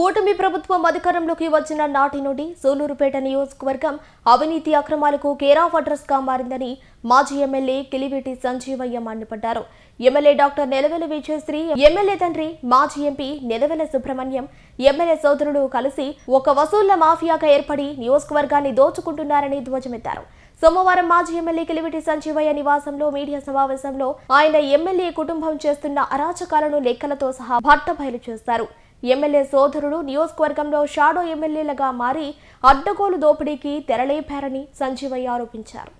కూటమి ప్రభుత్వం అధికారంలోకి వచ్చిన నాటి నుండి సూలూరుపేట నియోజకవర్గం అవినీతి అక్రమాలకు కేర్ ఆఫ్ అడ్రస్ గా మారిందని మాజీ ఎమ్మెల్యే కిలివేటి సంజీవయ్య మండిపడ్డారు. MLA doctor Nelavela Vijayasri, MLA తండ్రి మాజీ ఎంపీ నెలవెల సుబ్రహ్మణ్యం, ఎమ్మెల్యే సోదరుడు కలిసి ఒక వసూళ్ల మాఫియాగా ఏర్పడి నియోజకవర్గాన్ని దోచుకుంటున్నారని ధ్వజమెత్తారు. సోమవారం మాజీ ఎమ్మెల్యే కిలివేటి సంజీవయ్య నివాసంలో మీడియా సమావేశంలో ఆయన ఎమ్మెల్యే కుటుంబం చేస్తున్న అరాచకాలను లెక్కలతో సహా బట్టబయలు చేస్తారు. ఎమ్మెల్యే సోదరుడు నియోజకవర్గంలో షాడో ఎమ్మెల్యేలుగా మారి అడ్డగోలు దోపిడీకి తెరలేపారని సంజీవయ్య ఆరోపించారు.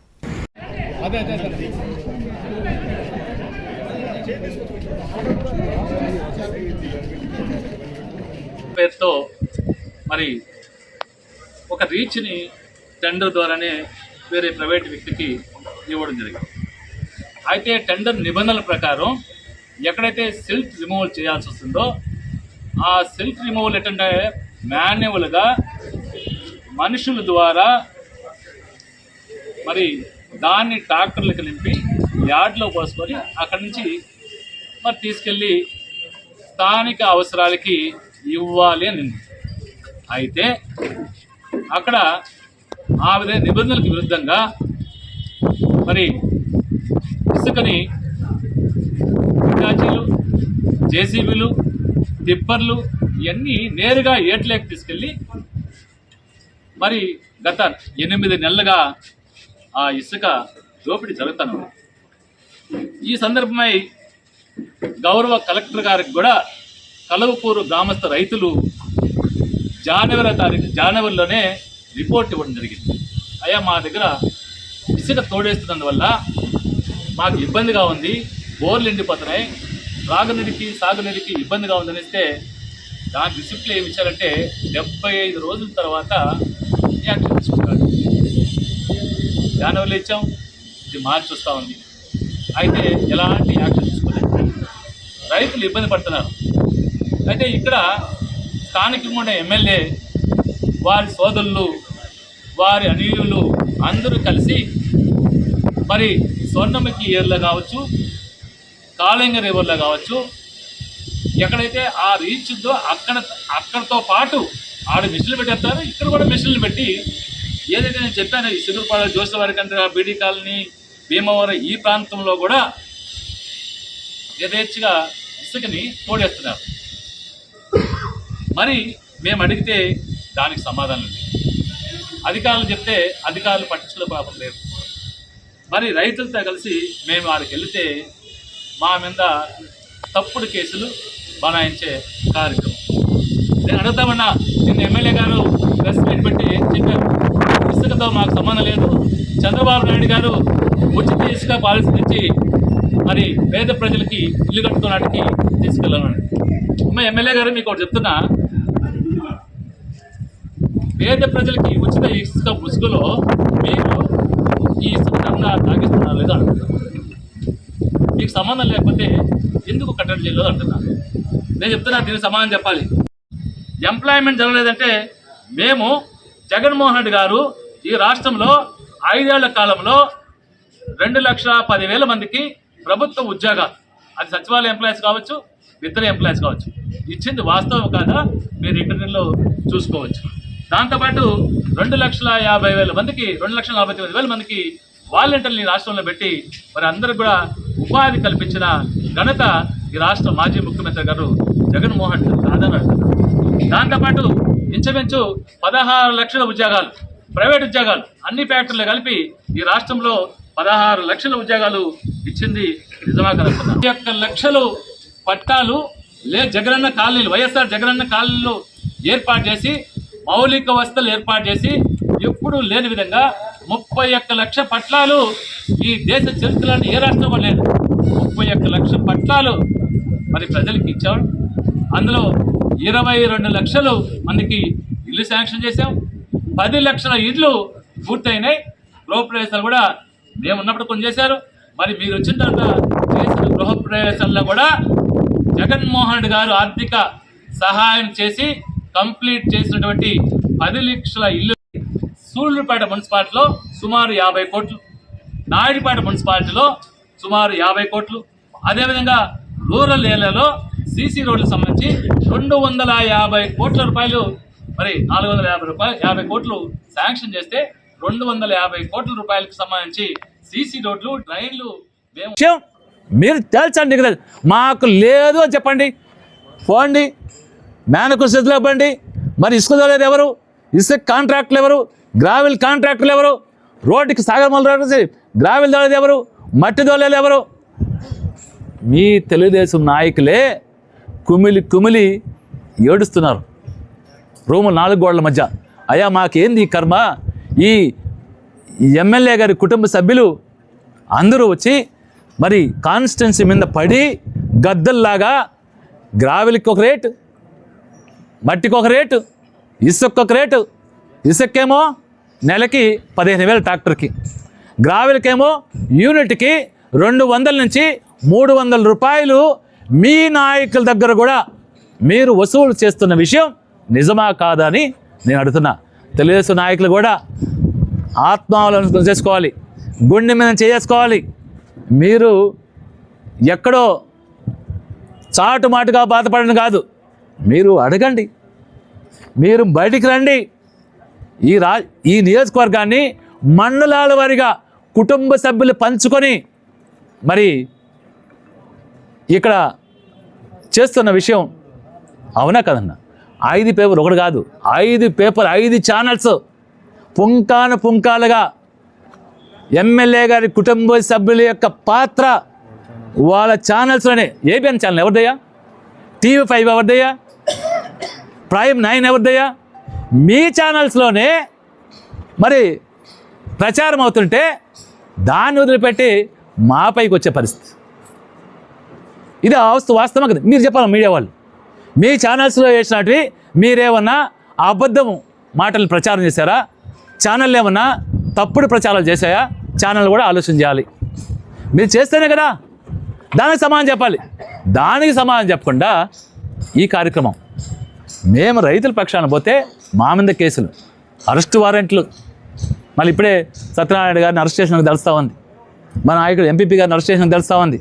పేరుతో మరి ఒక రీచ్ని టెండర్ ద్వారానే వేరే ప్రైవేట్ వ్యక్తికి ఇవ్వడం జరిగింది. అయితే టెండర్ నిబంధనల ప్రకారం ఎక్కడైతే సిల్క్ రిమూవల్ చేయాల్సి వస్తుందో ఆ సిల్క్ రిమూవల్ ఏంటంటే మాన్యువల్గా మనుషుల ద్వారా మరి దాన్ని ట్రాక్టర్లకు నింపి యార్డ్లో పోసుకొని అక్కడి నుంచి మరి తీసుకెళ్ళి స్థానిక అవసరాలకి ఇవ్వాలి అని. అయితే అక్కడ ఆ విధంగా నిబంధనలకు విరుద్ధంగా మరి ఇసుకని హిటాచీలు, జేసీబీలు, టిప్పర్లు ఇవన్నీ నేరుగా ఏట్లేకి తీసుకెళ్ళి మరి గత 8 నెలలుగా ఆ ఇసుక దోపిడీ జరుగుతాను. ఈ సందర్భమై గౌరవ కలెక్టర్ గారికి కూడా కలవకూరు గ్రామస్థ రైతులు జనవరిలోనే రిపోర్ట్ ఇవ్వడం జరిగింది. అయ్యా, మా దగ్గర ఇసుక తోడేస్తున్నందువల్ల మాకు ఇబ్బందిగా ఉంది, బోర్లు ఎండిపోతున్నాయి, త్రాగునీటికి సాగునీటికి ఇబ్బందిగా ఉందని ఇస్తే దాని రిసిప్ట్లు ఏమి ఇచ్చారంటే 75 రోజుల తర్వాత యాక్షన్ తీసుకుంటారు. జనవరిలో ఇచ్చాం, ఇది మార్చి వస్తూ ఉంది. అయితే ఎలాంటి యాక్షన్ తీసుకోలేదు, రైతులు ఇబ్బంది పడుతున్నారు. అయితే ఇక్కడ స్థానికంగా ఉండే ఎమ్మెల్యే, వారి సోదరులు, వారి అనియులు అందరూ కలిసి మరి స్వర్ణముఖి ఏర్లో కావచ్చు, కాళింగ రివర్లో కావచ్చు, ఎక్కడైతే ఆ రీచ్ ఉందో అక్కడతో పాటు ఆడ మిషన్లు పెట్టేస్తారు, ఇక్కడ కూడా మిషన్లు పెట్టి ఏదైతే నేను చెప్పాను ఈ సిరుపాడ, జోసవారికండ్ర, బీడీ కాలనీ, భీమవరం ఈ ప్రాంతంలో కూడా యథేచ్ఛగా ఇసుకని తోడేస్తున్నారు. మరి మేము అడిగితే దానికి సమాధానం లేదు. అధికారులు చెప్తే అధికారులు పట్టించుకునే పాపం లేదు. మరి రైతులతో కలిసి మేము ఆడికి వెళితే మా మీద తప్పుడు కేసులు బనాయించే కార్యక్రమం. నేను అడుగుతామన్నా, నిన్న ఎమ్మెల్యే గారు ప్రెస్ మీట్ పెట్టి చెప్పారు, ఇసుకతో మాకు సంబంధం లేదు, చంద్రబాబు నాయుడు గారు ఉచిత ఇసుక పాలసీ ఇచ్చి మరి పేద ప్రజలకి ఇల్లు కట్టుకోవడానికి తీసుకెళ్ళాలని. అమ్మ ఎమ్మెల్యే గారు మీకు ఒకటి చెప్తున్నా, పేద ప్రజలకి ఉచిత ఇసుక ముసుగులో మీరు ఈ ఇసుక తాగిస్తున్నారు లేదా అంటున్నారు. మీకు సంబంధం లేకపోతే ఎందుకు కట్టడి చేయలేదు అంటున్నారు. నేను చెప్తున్నా, దీనికి సమాధానం చెప్పాలి. ఎంప్లాయ్మెంట్ జరగలేదంటే మేము జగన్మోహన్ రెడ్డి గారు ఈ రాష్ట్రంలో 5 ఏళ్ల కాలంలో 2,10,000 మందికి ప్రభుత్వ ఉద్యోగాలు, అది సచివాలయ ఎంప్లాయీస్ కావచ్చు, ఇతర ఎంప్లాయీస్ కావచ్చు, ఇచ్చింది వాస్తవం కాదా మీరు ఇంటర్నెట్లో చూసుకోవచ్చు. దాంతోపాటు 2,50,000 మందికి, 2,49,000 మందికి వాలంటీర్లు రాష్ట్రంలో పెట్టి మరి అందరికి కూడా ఉపాధి కల్పించిన ఘనత ఈ రాష్ట్ర మాజీ ముఖ్యమంత్రి గారు జగన్మోహన్ రెడ్డి కాదని అంటున్నారు. దాంతోపాటు ఇంచుమించు 16 లక్షల ఉద్యోగాలు, ప్రైవేట్ ఉద్యోగాలు అన్ని ఫ్యాక్టరీలు కలిపి ఈ రాష్ట్రంలో 16 లక్షల ఉద్యోగాలు ఇచ్చింది నిజమా కదా? 1 లక్షలు పట్టాలు జగనన్న కాలనీలు, వైఎస్ఆర్ జగనన్న కాలనీలు ఏర్పాటు చేసి, మౌలిక వసతులు ఏర్పాటు చేసి, ఎప్పుడూ లేని విధంగా 31 లక్ష పట్లాలు ఈ దేశ చరిత్రలో ఏ రాష్ట్రంలో లేదు. 31 లక్ష పట్లాలు మరి ప్రజలకు ఇచ్చాం. అందులో 22 లక్షలు మందికి ఇల్లు శాంక్షన్ చేశాం. 10 లక్షల ఇళ్ళు పూర్తయినాయి. గృహప్రవేశాలు కూడా మేము ఉన్నప్పుడు కొన్ని చేశారు. మరి మీరు వచ్చిన తర్వాత చేసిన గృహప్రవేశాల్లో కూడా జగన్మోహన్ రెడ్డి గారు ఆర్థిక సహాయం చేసి కంప్లీట్ చేసినటువంటి 10 లక్షల ఇల్లు సూళ్లూరుపేట మున్సిపాలిటీలో సుమారు 50 కోట్లు, నాయుడుపేట మున్సిపాలిటీలో సుమారు 50 కోట్లు, అదేవిధంగా రూరల్ ఏరియాలో సీసీ రోడ్లకు సంబంధించి 250 కోట్ల రూపాయలు, మరి 450 కోట్లు శాంక్షన్ చేస్తే 250 కోట్ల రూపాయలకు సంబంధించి సీసీ రోడ్లు, డ్రైన్లు విషయం మీరు తేల్చండి కదా. మాకు లేదు అని చెప్పండి, పోండి మేనకృషిలో ఇవ్వండి. మరి ఇసుక దోలేదు ఎవరు? ఇసుక కాంట్రాక్టులు ఎవరు? గ్రావెల్ కాంట్రాక్టులు ఎవరు? రోడ్డుకి సాగర్ గ్రావెల్ దోలేదు ఎవరు? మట్టి దోలేదు ఎవరు? మీ తెలుగుదేశం నాయకులే కుమిలి ఏడుస్తున్నారు రూము 4 గోడల మధ్య. అయ్యా మాకేంది ఈ కర్మ? ఈ ఎమ్మెల్యే గారి కుటుంబ సభ్యులు అందరూ వచ్చి మరి కాన్స్టిట్యున్సీ మీద పడి గద్దల్లాగా గ్రావెల్కి ఒక రేటు, మట్టికి ఒక రేటు, ఇసుక ఒక రేటు. ఇసుకేమో నెలకి 15,000 ట్రాక్టర్కి, గ్రావెల్కేమో యూనిట్కి 200 నుంచి 300 రూపాయలు మీ నాయకుల దగ్గర కూడా మీరు వసూలు చేస్తున్న విషయం నిజమా కాదా అని నేను అడుగుతున్నా. తెలుగుదేశం నాయకులు కూడా ఆత్మావలోకనం చేసుకోవాలి, గుండె మీద చేసుకోవాలి. మీరు ఎక్కడో చాటుమాటుగా బాధపడడం కాదు, మీరు అడగండి, మీరు బయటికి రండి. ఈ నియోజకవర్గాన్ని మండలాల వారీగా కుటుంబ సభ్యులు పంచుకొని మరి ఇక్కడ చేస్తున్న విషయం అవునా కదన్నా? 5 పేపర్ ఒకటి కాదు, 5 పేపర్ 5 ఛానల్స్ పుంకాలుగా ఎమ్మెల్యే గారి కుటుంబ సభ్యుల యొక్క పాత్ర వాళ్ళ ఛానల్స్లోనే. ఏబిఎన్ ఛానల్ ఎవరిదయ్యా? TV5 ఎవరిదయ్యా? ప్రైమ్ 9 ఎవరిదయ్యా? మీ ఛానల్స్లోనే మరి ప్రచారం అవుతుంటే దాన్ని వదిలిపెట్టి మాపైకి వచ్చే పరిస్థితి. ఇది వాస్తవం కదా. మీరు చెప్పాలి, మీడియా వాళ్ళు మీ ఛానల్స్లో వేసినట్టు మీరేమన్నా అబద్ధము మాటలు ప్రచారం చేశారా? ఛానల్ ఏమన్నా తప్పుడు ప్రచారాలు చేశాయా? ఛానల్ కూడా ఆలోచన చేయాలి. మీరు చేస్తేనే కదా దానికి సమాధానం చెప్పాలి. దానికి సమాధానం చెప్పకుండా ఈ కార్యక్రమం మేము రైతుల పక్షాన పోతే మా మీద కేసులు, అరెస్టు వారెంట్లు. మళ్ళీ ఇప్పుడే సత్యనారాయణ గారిని అరెస్ట్ చేసినందుకు తెలుస్తూ ఉంది, మా నాయకుడు ఎంపీపీ గారిని అరెస్ట్ చేసినందుకు తెలుస్తూ ఉంది,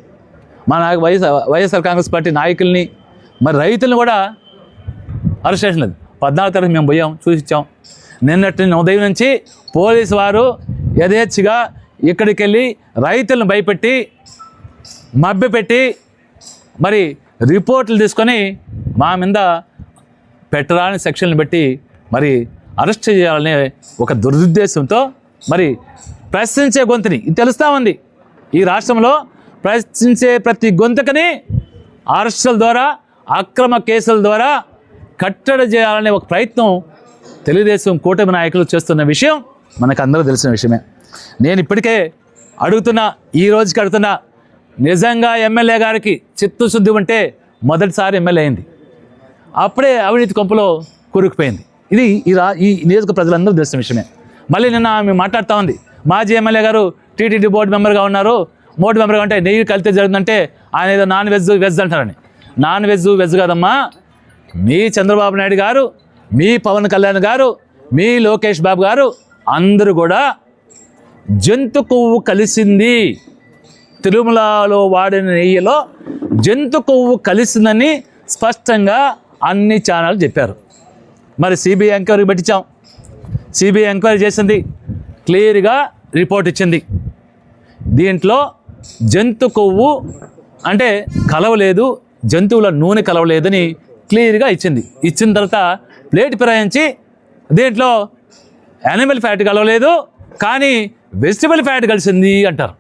మా వైఎస్ఆర్ కాంగ్రెస్ పార్టీ నాయకుల్ని మరి రైతులను కూడా అరెస్ట్ చేసినది. 14వ తారీఖు మేము పోయాం, చూసిచ్చాం. నిన్నటి ఉదయం నుంచి పోలీసు వారు యథేచ్ఛగా ఇక్కడికి వెళ్ళి రైతులను భయపెట్టి మభ్యపెట్టి మరి రిపోర్ట్లు తీసుకొని మా మీద పెట్టరాని సెక్షన్లు పెట్టి మరి అరెస్ట్ చేయాలనే ఒక దురుద్దేశంతో మరి ప్రశ్నించే గొంతుని, ఇది తెలుస్తూ ఉంది, ఈ రాష్ట్రంలో ప్రశ్నించే ప్రతి గొంతుకని అరెస్టుల ద్వారా, అక్రమ కేసుల ద్వారా కట్టడి చేయాలనే ఒక ప్రయత్నం తెలుగుదేశం కూటమి నాయకులు చేస్తున్న విషయం మనకు అందరూ తెలిసిన విషయమే. నేను ఇప్పటికే అడుగుతున్నా, ఈ రోజుకి అడుగుతున్నా, నిజంగా ఎమ్మెల్యే గారికి చిత్తశుద్ధి ఉంటే మొదటిసారి ఎమ్మెల్యే అయింది, అప్పుడే అవినీతి కొంపలో కూరుకుపోయింది. ఇది ఈ నియోజక ప్రజలందరూ తెలిసిన విషయమే. మళ్ళీ నిన్న ఆమె మాట్లాడుతూ ఉంది, మాజీ ఎమ్మెల్యే గారు టీటీడీ బోర్డు మెంబర్గా ఉన్నారు, బోర్డు మెంబర్గా అంటే నెయ్యి కలితే జరుగుతుందంటే ఆయన ఏదో నాన్ వెజ్ అంటారని. నాన్ వెజ్ కాదమ్మా, మీ చంద్రబాబు నాయుడు గారు, మీ పవన్ కళ్యాణ్ గారు, మీ లోకేష్ బాబు గారు అందరూ కూడా జంతు కొవ్వు కలిసింది, తిరుమలలో వాడిన నెయ్యిలో జంతు కొవ్వు కలిసిందని స్పష్టంగా అన్ని ఛానళ్ళు చెప్పారు. మరి సిబిఐ ఎంక్వైరీ పెట్టించాం, సిబిఐ ఎంక్వైరీ చేసింది, క్లియర్గా రిపోర్ట్ ఇచ్చింది. దీంట్లో జంతు కొవ్వు అంటే కలవలేదు, జంతువుల నూనె కలవలేదని క్లియర్గా ఇచ్చింది. ఇచ్చిన తర్వాత ప్లేట్ ఫిరాయించి దీంట్లో యానిమల్ ఫ్యాట్ కలవలేదు కానీ వెజిటబుల్ ఫ్యాట్ కలిసింది అంటారు.